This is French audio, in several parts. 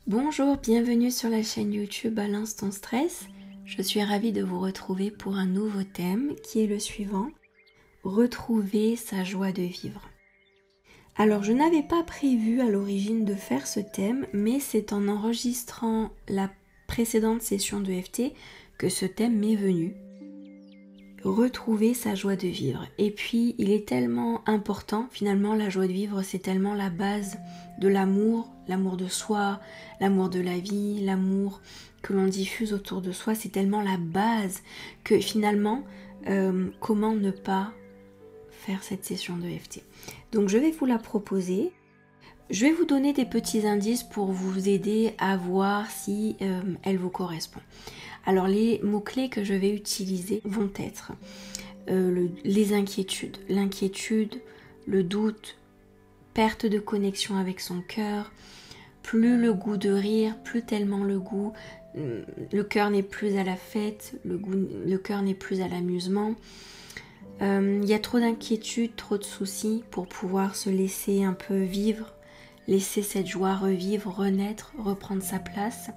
Bonjour, bienvenue sur la chaîne YouTube à l'instant stress. Je suis ravie de vous retrouver pour un nouveau thème qui est le suivant: retrouver sa joie de vivre. Alors je n'avais pas prévu à l'origine de faire ce thème, mais c'est en enregistrant la précédente session de FT que ce thème m'est venu. Retrouver sa joie de vivre. Et puis il est tellement important, finalement la joie de vivre c'est tellement la base de l'amour de soi, l'amour de la vie, l'amour que l'on diffuse autour de soi, c'est tellement la base que finalement comment ne pas faire cette session de FT. Donc je vais vous la proposer. Je vais vous donner des petits indices pour vous aider à voir si elle vous correspond. Alors les mots-clés que je vais utiliser vont être les inquiétudes, l'inquiétude, le doute, perte de connexion avec son cœur, plus le goût de rire, plus tellement le goût, le cœur n'est plus à la fête, le cœur n'est plus à l'amusement. Il y a trop d'inquiétudes, trop de soucis pour pouvoir se laisser un peu vivre, laisser cette joie revivre, renaître, reprendre sa place.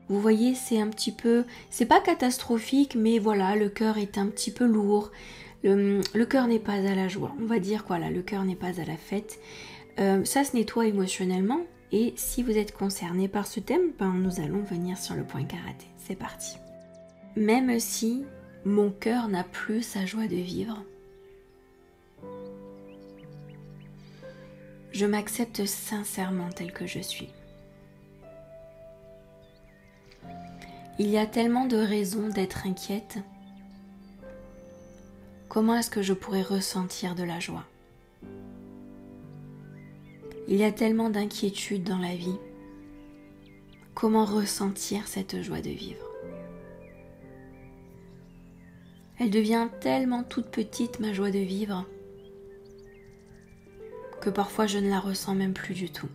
Vous voyez, c'est un petit peu, c'est pas catastrophique, mais voilà, le cœur est un petit peu lourd. Le cœur n'est pas à la joie. On va dire quoi là, le cœur n'est pas à la fête. Ça se nettoie émotionnellement. Et si vous êtes concerné par ce thème, nous allons venir sur le point karaté. C'est parti. Même si mon cœur n'a plus sa joie de vivre, je m'accepte sincèrement tel que je suis. Il y a tellement de raisons d'être inquiète. Comment est-ce que je pourrais ressentir de la joie? Il y a tellement d'inquiétudes dans la vie. Comment ressentir cette joie de vivre? Elle devient tellement toute petite, ma joie de vivre, que parfois je ne la ressens même plus du tout.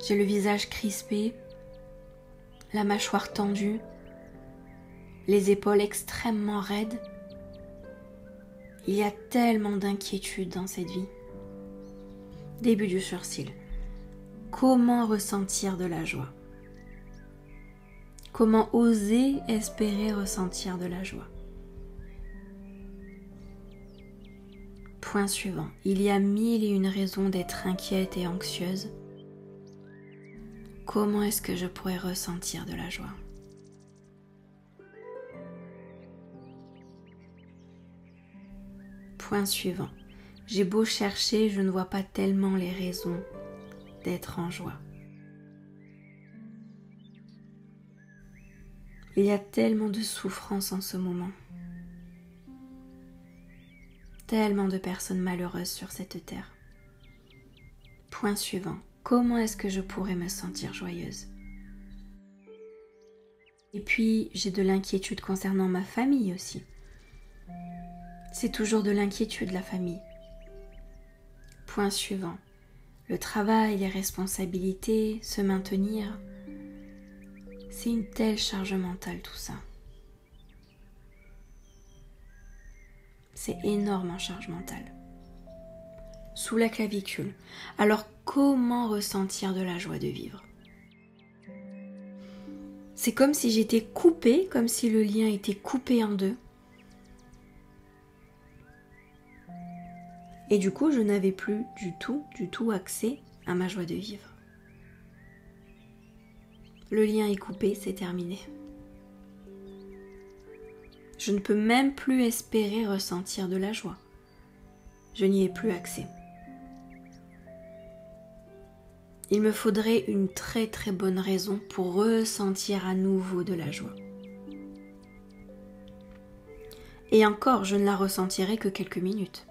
J'ai le visage crispé, la mâchoire tendue, les épaules extrêmement raides. Il y a tellement d'inquiétudes dans cette vie. Début du sourcil. Comment ressentir de la joie? Comment oser espérer ressentir de la joie? Point suivant. Il y a 1001 raisons d'être inquiète et anxieuse. Comment est-ce que je pourrais ressentir de la joie? Point suivant. J'ai beau chercher, je ne vois pas tellement les raisons d'être en joie. Il y a tellement de souffrance en ce moment. Tellement de personnes malheureuses sur cette terre. Point suivant. Comment est-ce que je pourrais me sentir joyeuse? Et puis, j'ai de l'inquiétude concernant ma famille aussi. C'est toujours de l'inquiétude, la famille. Point suivant. Le travail, les responsabilités, se maintenir. C'est une telle charge mentale tout ça. C'est énorme en charge mentale. Sous la clavicule. Alors comment ressentir de la joie de vivre? C'est comme si j'étais coupée, comme si le lien était coupé en deux. Et du coup, je n'avais plus du tout accès à ma joie de vivre. Le lien est coupé, c'est terminé. Je ne peux même plus espérer ressentir de la joie. Je n'y ai plus accès. Il me faudrait une très très bonne raison pour ressentir à nouveau de la joie. Et encore, je ne la ressentirai que quelques minutes.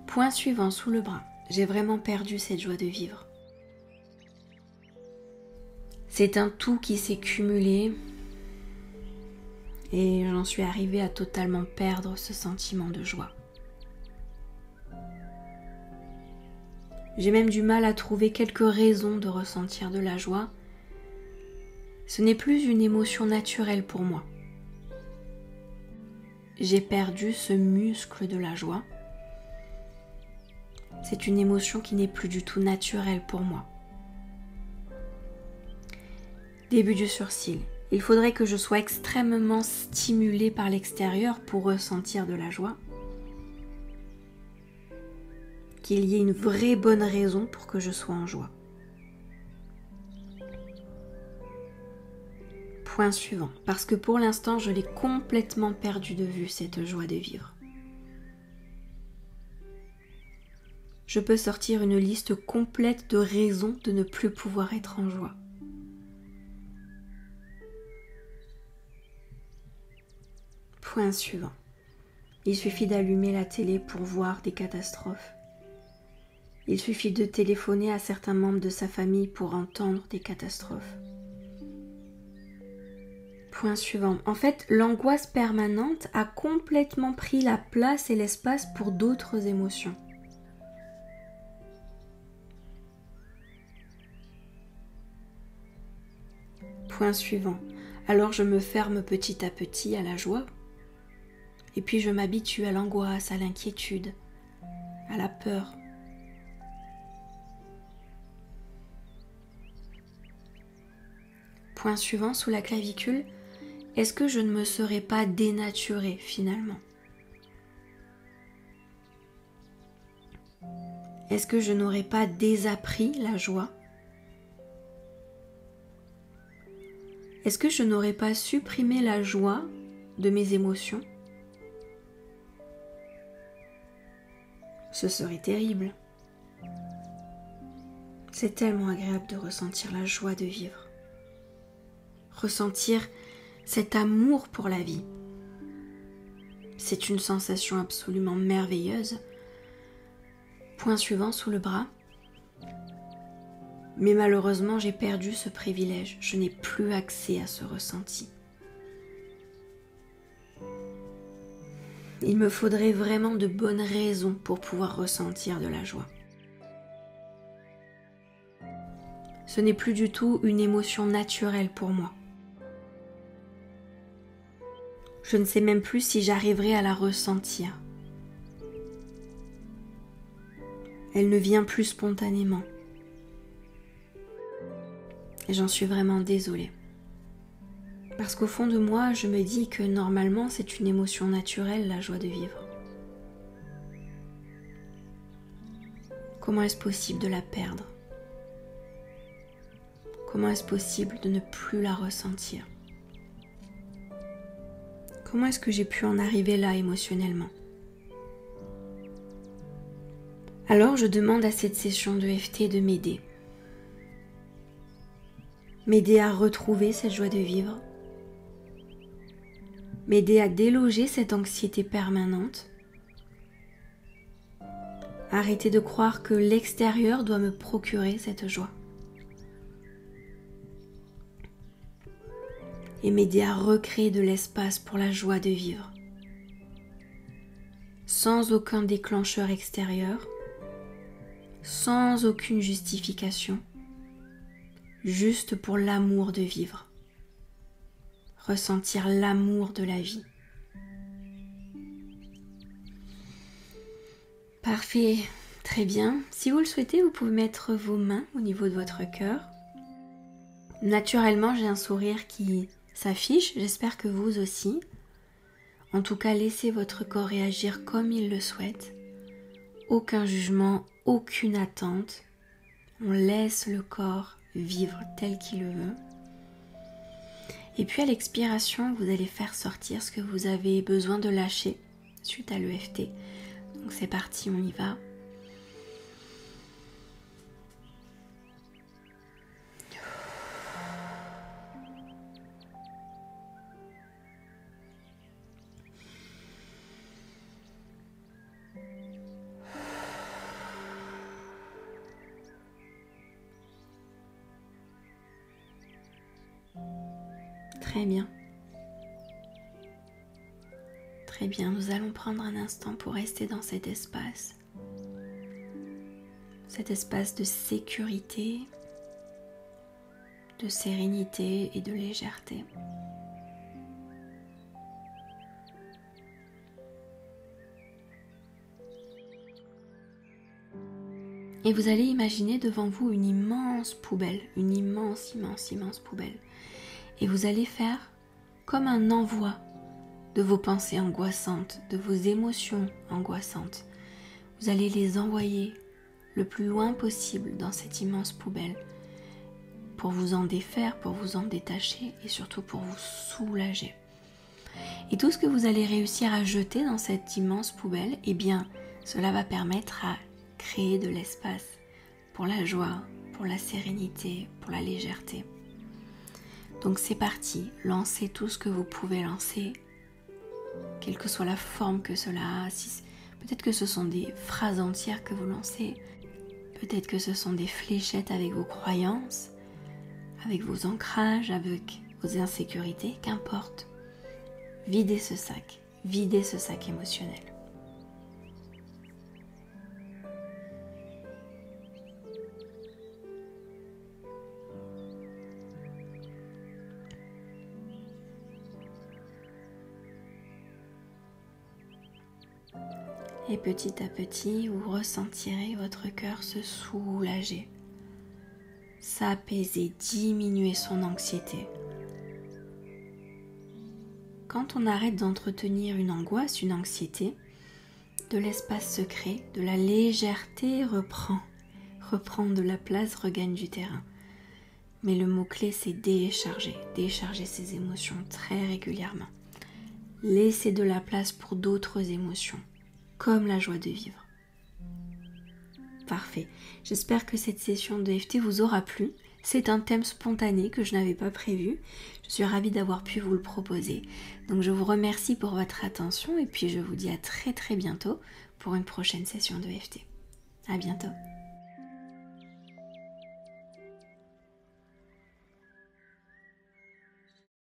Point suivant, sous le bras. J'ai vraiment perdu cette joie de vivre. C'est un tout qui s'est cumulé et j'en suis arrivée à totalement perdre ce sentiment de joie. J'ai même du mal à trouver quelques raisons de ressentir de la joie. Ce n'est plus une émotion naturelle pour moi. J'ai perdu ce muscle de la joie. C'est une émotion qui n'est plus du tout naturelle pour moi. Début du sourcil. Il faudrait que je sois extrêmement stimulée par l'extérieur pour ressentir de la joie. Qu'il y ait une vraie bonne raison pour que je sois en joie. Point suivant. Parce que pour l'instant, je l'ai complètement perdu de vue, cette joie de vivre. Je peux sortir une liste complète de raisons de ne plus pouvoir être en joie. Point suivant. Il suffit d'allumer la télé pour voir des catastrophes. Il suffit de téléphoner à certains membres de sa famille pour entendre des catastrophes. Point suivant. En fait, l'angoisse permanente a complètement pris la place et l'espace pour d'autres émotions. Point suivant. Alors je me ferme petit à petit à la joie. Et puis je m'habitue à l'angoisse, à l'inquiétude, à la peur. Point suivant, sous la clavicule, est-ce que je ne me serais pas dénaturée finalement? Est-ce que je n'aurais pas désappris la joie? Est-ce que je n'aurais pas supprimé la joie de mes émotions? Ce serait terrible. C'est tellement agréable de ressentir la joie de vivre. Ressentir cet amour pour la vie. C'est une sensation absolument merveilleuse. Point suivant, sous le bras. Mais malheureusement, j'ai perdu ce privilège. Je n'ai plus accès à ce ressenti. Il me faudrait vraiment de bonnes raisons pour pouvoir ressentir de la joie. Ce n'est plus du tout une émotion naturelle pour moi. Je ne sais même plus si j'arriverai à la ressentir. Elle ne vient plus spontanément. Et j'en suis vraiment désolée. Parce qu'au fond de moi, je me dis que normalement, c'est une émotion naturelle, la joie de vivre. Comment est-ce possible de la perdre? Comment est-ce possible de ne plus la ressentir? Comment est-ce que j'ai pu en arriver là émotionnellement? Alors je demande à cette session de EFT de m'aider. M'aider à retrouver cette joie de vivre. M'aider à déloger cette anxiété permanente. Arrêter de croire que l'extérieur doit me procurer cette joie. Et m'aider à recréer de l'espace pour la joie de vivre. Sans aucun déclencheur extérieur, sans aucune justification, juste pour l'amour de vivre. Ressentir l'amour de la vie. Parfait, très bien. Si vous le souhaitez, vous pouvez mettre vos mains au niveau de votre cœur. Naturellement, j'ai un sourire qui s'affiche, j'espère que vous aussi. En tout cas, laissez votre corps réagir comme il le souhaite. Aucun jugement, aucune attente. On laisse le corps vivre tel qu'il le veut. Et puis à l'expiration, vous allez faire sortir ce que vous avez besoin de lâcher suite à l'EFT. Donc c'est parti, on y va. Très bien. Très bien, nous allons prendre un instant pour rester dans cet espace de sécurité, de sérénité et de légèreté. Et vous allez imaginer devant vous une immense poubelle, une immense poubelle. Et vous allez faire comme un envoi de vos pensées angoissantes, de vos émotions angoissantes. Vous allez les envoyer le plus loin possible dans cette immense poubelle pour vous en défaire, pour vous en détacher et surtout pour vous soulager. Et tout ce que vous allez réussir à jeter dans cette immense poubelle, eh bien, cela va permettre à créer de l'espace pour la joie, pour la sérénité, pour la légèreté. Donc c'est parti, lancez tout ce que vous pouvez lancer, quelle que soit la forme que cela a. Peut-être que ce sont des phrases entières que vous lancez, peut-être que ce sont des fléchettes avec vos croyances, avec vos ancrages, avec vos insécurités, qu'importe. Videz ce sac émotionnel. Et petit à petit, vous ressentirez votre cœur se soulager, s'apaiser, diminuer son anxiété. Quand on arrête d'entretenir une angoisse, une anxiété, de l'espace se crée, de la légèreté reprend de la place, regagne du terrain. Mais le mot-clé, c'est décharger ses émotions très régulièrement. Laisser de la place pour d'autres émotions, comme la joie de vivre. Parfait. J'espère que cette session de EFT vous aura plu. C'est un thème spontané que je n'avais pas prévu. Je suis ravie d'avoir pu vous le proposer. Donc je vous remercie pour votre attention et puis je vous dis à très bientôt pour une prochaine session de EFT. À bientôt.